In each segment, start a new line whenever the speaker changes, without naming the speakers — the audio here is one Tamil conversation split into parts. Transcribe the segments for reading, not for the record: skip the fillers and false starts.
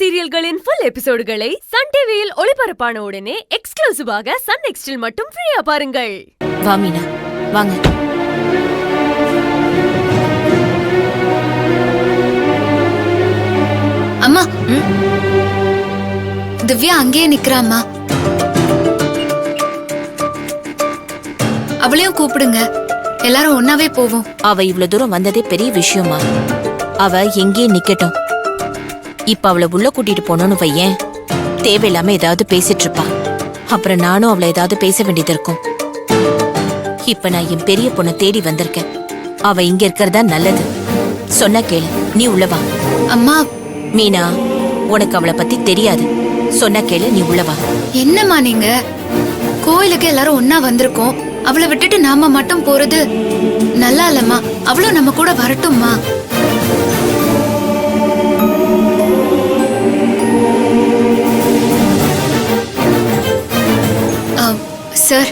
சீரியல்களின் ஃபுல் எபிசோடுகளை சன் டிவியில் ஒளிபரப்பான உடனே எக்ஸ்க்ளூசிவாக சன் நெக்ஸ்டில் மட்டும் ஃப்ரீயா பாருங்கள்.
வா மீனா, வாங்க.
அம்மா, திவ்யா அங்கேயே நிக்கிறாம்மா. அவளையும் கூப்பிடுங்க, எல்லாரும் ஒன்னாவே போவோம்.
அவ இவ்வளவு தூரம் வந்ததே பெரிய விஷயமா. அவ எங்கேயே நிக்கட்டும். இப்ப அவளை உள்ள கூட்டிட்டு போனோன்னு வையேன், தேவையில்லாம ஏதாவது பேசிட்டு இருப்பா. அப்புறம் நானும் அவளை ஏதாவது பேச வேண்டியது இருக்கும். இப்ப நான் என் பெரிய பொண்ணை தேடி வந்திருக்கேன். அவ இங்க இருக்கிறதா நல்லது. சொன்ன கேளு, நீ உள்ளவா.
அம்மா.
மீனா, உனக்கு அவளை பத்தி தெரியாது. சொன்ன கேளு, நீ உள்ளவா.
என்னம்மா நீங்க? கோயிலுக்கு எல்லாரும் ஒன்னா வந்திருக்கோம். அவளை விட்டுட்டு நாம மட்டும் போறது நல்லா இல்லம்மா. அவளும் நம்ம கூட வரட்டும்மா. சார்,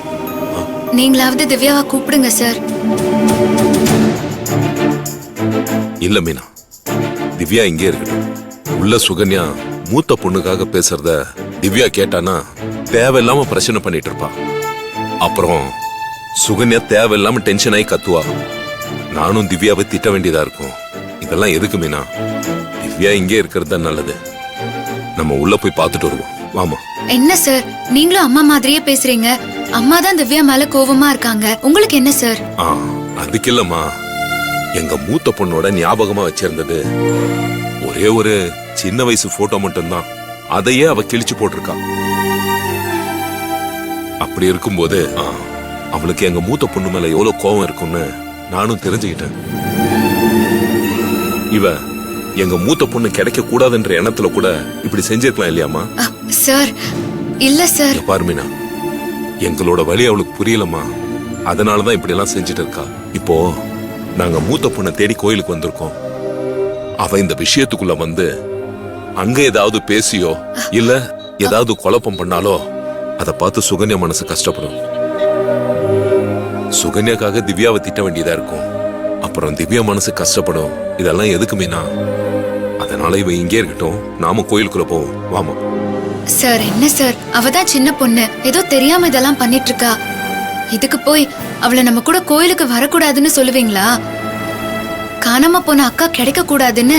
நீங்களாவது திவ்யாவை கூப்பிடுங்க சார்.
இல்ல மீனா, திவ்யா இங்கே இருக்கட்டும். உள்ள சுகன்யா மூத்த பொண்ணுக்காக பேசுறத திவ்யா கேட்டானா தேவையில்லாம பிரச்சனை பண்ணிட்டு இருப்பா. அப்புறம் சுகன்யா தேவையில்லாம டென்ஷன் ஆகி கத்துவா. நானும் திவ்யாவை திட்ட வேண்டியதா இருக்கும். இதெல்லாம் எதுக்கு மீனா? திவ்யா இங்கே இருக்கிறது தான் நல்லது. நம்ம உள்ள போய் பார்த்துட்டு வருவோம், வாமா.
என்ன சார், நீங்களும் அம்மா மாதிரியே பேசுறீங்க. அம்மா தான் திவ்யா மேல கோவமா இருக்காங்க. உங்களுக்கு என்ன சார்?
அதுக்கு இல்லம்மா, எங்க மூத்த பொண்ணோட ஞாபகமா வச்சிருந்தது ஒரே ஒரு சின்ன வயசு போட்டோ மட்டும்தான். அதையே அவ கிழிச்சு போட்டிருக்கா. அப்படி இருக்கும்போது அவளுக்கு எங்க மூத்த பொண்ணு மேல எவ்வளவு கோவம் இருக்கும்னு நானும் தெரிஞ்சுக்கிட்டேன். இவ எங்க மூத்த பொண்ணு கிடைக்க கூடாதுன்ற எண்ணத்துல கூட இப்படி செஞ்சிருக்கலாம் இல்லையாமா?
சார், இல்ல சார்.
பார்மினா, எங்களோட வழி அவளுக்கு புரியலம்மா. அதனாலதான் இப்படி எல்லாம் செஞ்சுட்டு இருக்கா. இப்போ நாங்க மூத்த பொண்ணை தேடி கோயிலுக்கு வந்திருக்கோம். அவ இந்த விஷயத்துக்குள்ள வந்து அங்க ஏதாவது பேசியோ இல்ல ஏதாவது குழப்பம் பண்ணாலோ அதை பார்த்து சுகன்யா மனசு கஷ்டப்படும். சுகன்யாக்காக திவ்யாவை திட்ட வேண்டியதா இருக்கும். அப்புறம் திவ்யா மனசு கஷ்டப்படும். இதெல்லாம் எதுக்கு மீனா? அதனால இவ இங்கே இருக்கட்டும், நாம கோயிலுக்குள்ள போவோம், வாமா.
சார், என்ன சார், அவதான் சின்ன பொண்ணு, ஏதோ தெரியாம இதெல்லாம் பண்ணிட்டு இருக்கா. இதுக்கு போய் அவளை நம்ம கூட கோயிலுக்கு வரக்கூடாதுன்னு சொல்லுவீங்களா? காணாம போன அக்கா கிடைக்க கூடாதுன்னு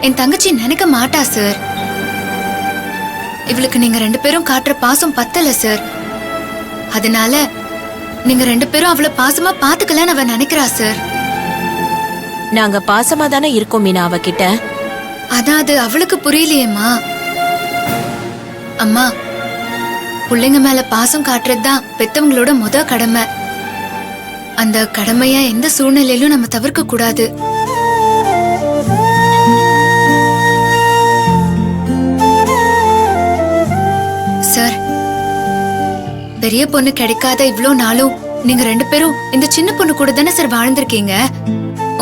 என் தங்கச்சி நினைக்க மாட்டா சார். இவளுக்கு நீங்க ரெண்டு பேரும் காட்டுற பாசம் பத்தல சார். அதனால நீங்க ரெண்டு பேரும் அவளை பாசமா பாத்துக்கலன்னு அவ நினைக்கிறா சார்.
நாங்க பாசமா தானே இருக்கோம் மீனா அவகிட்ட.
அதான் அது அவளுக்கு புரியலையேம்மா. அம்மா, பிள்ளைங்க மேல பாசம் காட்டுறதுதான் பெத்தவங்களோட முத கடமை. அந்த கடமைய எந்த சூழ்நிலையிலும் நம்ம தவிர்க்க கூடாது. சார், பெரிய பொண்ணு கிடைக்காத இவ்ளோ நாளும் நீங்க ரெண்டு பேரும் இந்த சின்ன பொண்ணு கூட தானே சார் வாழ்ந்திருக்கீங்க.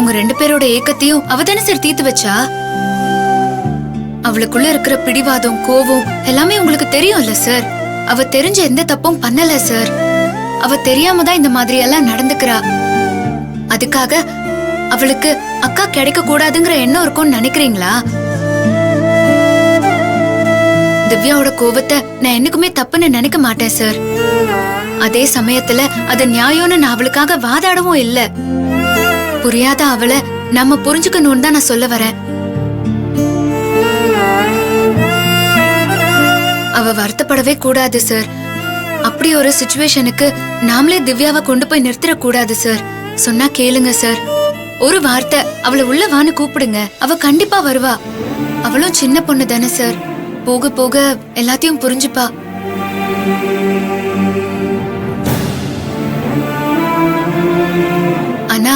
உங்க ரெண்டு பேரோட ஏக்கத்தையும் அவ தானே சார் தீர்த்து வச்சா. அவளுக்குள்ள இருக்கிற பிடிவாதம், கோவம் எல்லாமே உங்களுக்கு தெரியும்ல சார். அவ தெரிஞ்ச எந்த தப்பும் பண்ணல சார். அவ தெரியாம தான் இந்த மாதிரி எல்லாம் நடந்துக்கிறா. அதுக்காக அவளுக்கு அக்கா கிடைக்க கூடாதுங்கிற எண்ணம் இருக்கும்னு நினைக்கிறீங்களா? திவ்யாவோட கோவத்தை நான் என்னைக்குமே தப்புன்னு நினைக்க மாட்டேன் சார். அதே சமயத்துல அது நியாயம்னு நான் அவளுக்காக வாதாடவும் இல்ல. புரியாத அவளை நம்ம புரிஞ்சுக்கணும்னு தான் நான் சொல்ல வரேன். அவ வருத்தப்படவே கூடாது சார். அப்படி ஒரு சிச்சுவேஷனுக்கு நாமளே திவ்யாவை கொண்டு போய் நிறுத்திட கூடாது சார். சொன்னா கேளுங்க சார். ஒரு வார்த்தை அவளை உள்ள வான்னு கூப்பிடுங்க, அவ கண்டிப்பா வருவா. அவளும் சின்ன பொண்ணு தானே சார். போக போக எல்லாத்தையும் புரிஞ்சுப்பா. ஆனா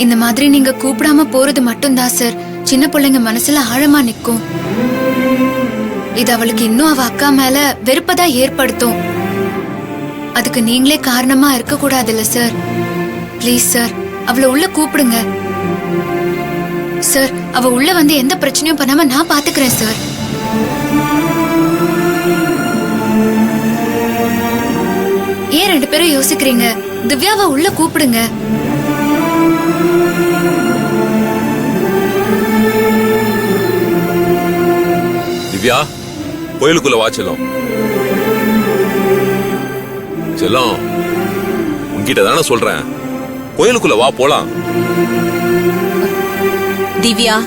இந்த மாதிரி நீங்க கூப்பிடாம போறது மட்டும்தான் சார் சின்ன பிள்ளைங்க மனசுல ஆழமா நிக்கும். இது அவளுக்கு இன்னும் அவ அக்கா மேல வெறுப்பதா ஏற்படுத்தும். அதுக்கு நீங்களே காரணமா இருக்க கூடாதுல்ல சார். பிளீஸ் சார், அவளை உள்ள கூப்பிடுங்க சார். அவ உள்ள வந்து எந்த பிரச்சனையும் பண்ணாம நான் பாத்துக்கிறேன் சார். ஏன் ரெண்டு பேரும் யோசிக்கிறீங்க? திவ்யாவை உள்ள கூப்பிடுங்க.
திவ்யா கோயிலுக்குள்ள வா செல்லம். செல்லம் உன்கிட்ட தானே சொல்றேன், கோயிலுக்குள்ள வா போலாம்.
திவ்யா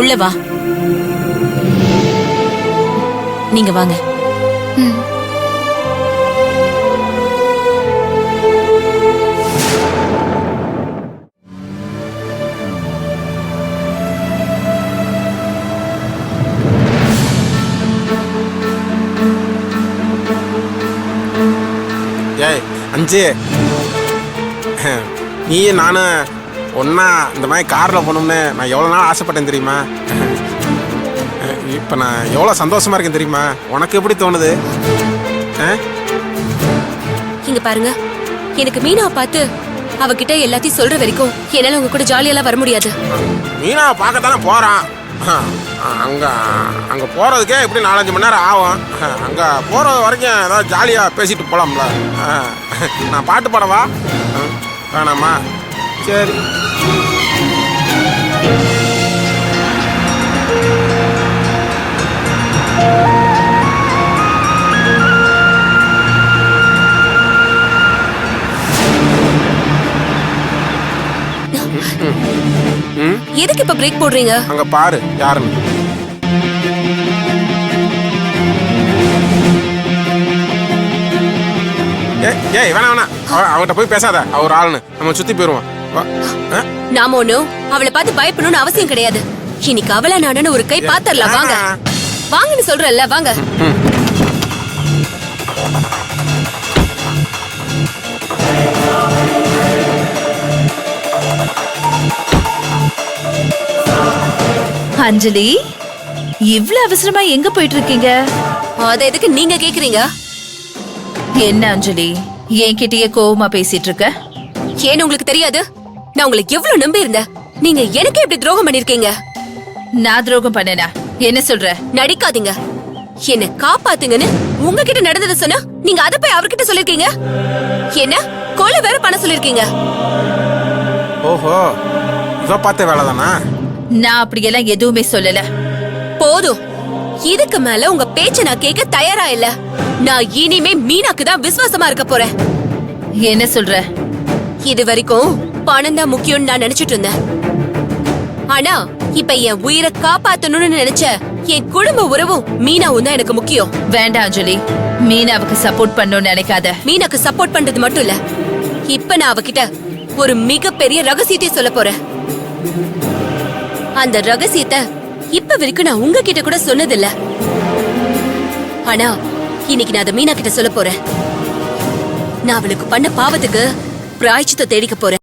உள்ள வா. நீங்க வாங்க.
ம்.
ஏய் அஞ்சு, நீ நானும் ஒன்றா இந்த மாதிரி காரில் போகணும்னு நான் எவ்வளோ நாள் ஆசைப்பட்டேன் தெரியுமா? இப்போ நான் எவ்வளோ சந்தோஷமா இருக்கேன் தெரியுமா? உனக்கு எப்படி தோணுது?
இங்க பாருங்க, எனக்கு மீனாவை பார்த்து அவகிட்ட எல்லாத்தையும் சொல்ற வரைக்கும் என்னால உங்க கூட ஜாலியெல்லாம் வர முடியாது.
மீனாவை பார்க்கத்தானே போகிறான். அங்கே போகிறதுக்கே எப்படி 4-5 மணி நேரம் ஆகும். அங்கே போகிறது வரைக்கும் ஏதாவது ஜாலியாக பேசிட்டு போகலாம்ல. நான் பாட்டு பாடவா? வேணாமா? சரி.
எதுக்கு இப்ப பிரேக் போடுறீங்க?
அங்க பாரு யாருன்னு. ஏய் வேணா வேணா, அவகிட்ட போய் பேசாத. அவர் ஆளுன்னு நம்ம சுத்தி போயிருவோம்.
நாம ஒண்ணும் அவளை பார்த்து பயப்படணும்னு அவசியம் கிடையாது. இன்னைக்கு அவளை நானு ஒரு கை பாத்தரலாம். வாங்க வாங்கன்னு சொல்றல்ல, வாங்க.
அஞ்சலி, இவ்ளோ அவசரமா எங்க போயிட்டு இருக்கீங்க?
அத எதுக்கு நீங்க கேக்குறீங்க?
என்ன அஞ்சலி, என்கிட்டயே கோவமா பேசிட்டு இருக்க?
ஏன்னு உங்களுக்கு தெரியாது? நான் உங்களுக்கு எவ்வளவு நம்பி இருந்தேன். நீங்க எனக்கு எப்படி துரோகம் பண்ணிருக்கீங்க?
நான் துரோகம் பண்ணேனா? என்ன சொல்ற?
நடிக்காதீங்க. என்ன காப்பாத்துங்கன்னு உங்ககிட்ட நடந்ததை சொன்னா நீங்க அத போய் அவர்கிட்ட சொல்லிருக்கீங்க. என்ன கொலை வேற பண்ண சொல்லிருக்கீங்க.
ஓஹோ, இவ பார்த்த வேலை தானா?
நான் அப்படியெல்லாம் எதுவுமே சொல்லல.
போதும், இதுக்கு மேல உங்க பேச்ச நான் கேட்க தயாரா இல்ல. நான் இனிமே மீனாக்கு தான் விசுவாசமா இருக்க போறேன்.
என்ன சொல்ற?
இது வரைக்கும் பணம் தான் முக்கியம்னு நான் நினைச்சிட்டு இருந்தேன். ஆனா இப்ப என் உயிரை காப்பாத்தணும்னு நினைச்ச என் குடும்ப உறவும் மீனாவும் தான் எனக்கு முக்கியம்.
வேண்டாம் அஞ்சலி, மீனாவுக்கு சப்போர்ட் பண்ணணும்னு நினைக்காத.
மீனாக்கு சப்போர்ட் பண்றது மட்டும் இல்ல, இப்ப நான் அவகிட்ட ஒரு மிகப்பெரிய ரகசியத்தை சொல்ல போறேன். அந்த ரகசியத்தை இப்ப வரைக்கும் நான் உங்ககிட்ட கூட சொன்னதில்ல. ஆனா இன்னைக்கு நான் அதை மீனா கிட்ட சொல்ல போறேன். நான் அவளுக்கு பண்ண பாவத்துக்கு பிராயச்சித்தை தேடிக்க போறேன்.